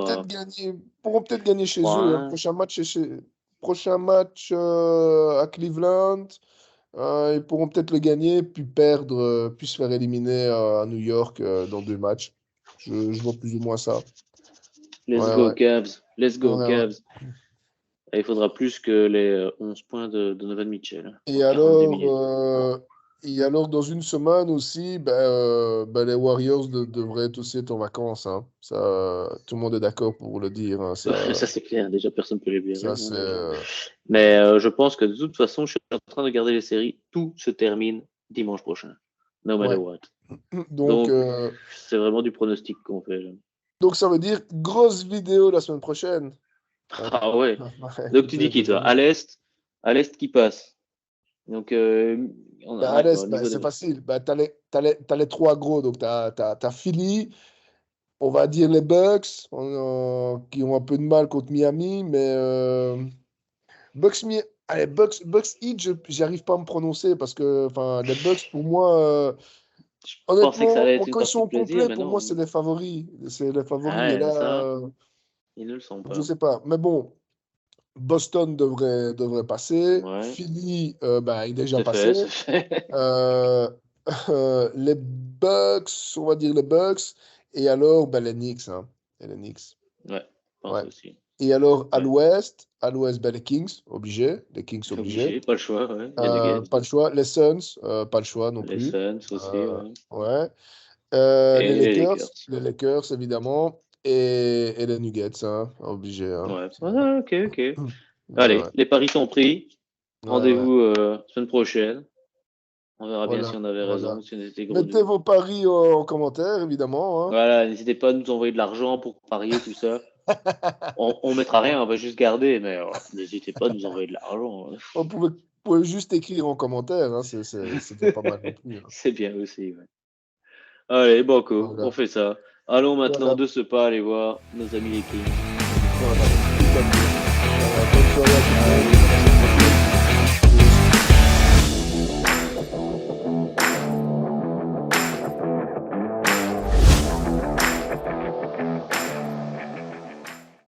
pourront peut-être gagner chez eux, hein. 3-1. Prochain match à Cleveland. Ils pourront peut-être le gagner, puis perdre, puis se faire éliminer à New York dans 2 matchs. Je vois plus ou moins ça. Let's Ouais, go, ouais. Cavs. Let's go, Ouais, ouais. Cavs. Et il faudra plus que les 11 points de Donovan Mitchell Et en 42 alors, minutes. Voilà. dans une semaine aussi, ben, les Warriors devraient être aussi être en vacances, hein. Ça, tout le monde est d'accord pour le dire, hein. Ça, c'est clair. Déjà, personne ne peut les blairer, Ça hein, c'est. mais je pense que de toute façon, je suis en train de regarder les séries. Tout se termine dimanche prochain. No matter Ouais. what. Donc, Donc, c'est vraiment du pronostic qu'on fait, là. donc, ça veut dire grosse vidéo la semaine prochaine. Ouais. Ah ouais. Ouais, Donc, tu dis qui, des toi? amis. À l'Est qui passe. Donc, on a, Ben, Alès, d'accord, au ben, niveau c'est de. facile. Ben, t'as les trois gros. Donc, t'as Philly, on va dire les Bucks, qui ont un peu de mal contre Miami, mais allez, Bucks Heat, j'arrive pas à me prononcer parce que enfin, les Bucks, pour moi, Je pensais que ça honnêtement, allait moi, être une quand ils partie sont de au plaisir, complet, mais pour moi, non. c'est les favoris. C'est les favoris. Et Ah là, ouais, ça, ils ne le sont je pas. sais pas. Mais bon, Boston devrait passer. Ouais, Philly, ben, il est déjà c'est fait, passé. c'est fait. Euh, les Bucks, on va dire les Bucks. Et alors, ben, les Knicks, hein. Et les Knicks. Ouais, je pense Ouais. aussi. Et alors, Ouais, à l'ouest, ben, les Kings, obligé. Les Kings, obligés. obligé, pas le choix, ouais. Les Nuggets, Pas le choix. Les Suns, pas le choix non les plus. Suns aussi, ouais. Ouais. Et les Lakers. Les Lakers, évidemment. Et les Nuggets, hein, obligé, hein. Ouais, ouais, ok, ok. Ouais, Allez, ouais. les paris sont pris. Ouais, ouais. Rendez-vous semaine prochaine. On verra bien Voilà, si on avait raison voilà. ou si on était gros Mettez nuls. vos paris en commentaire, évidemment, hein. Voilà, n'hésitez pas à nous envoyer de l'argent pour parier, tout ça. On mettra rien, on va juste garder, mais n'hésitez pas à nous envoyer de l'argent. Vous pouvez juste écrire en commentaire, hein, c'est déjà pas mal non plus, hein. C'est bien aussi, ouais. Allez, banco, on Voilà, fait ça. Allons maintenant voilà, de ce pas aller voir nos amis les Kings. voilà, tout à fait. Voilà, bonne soirée à tous.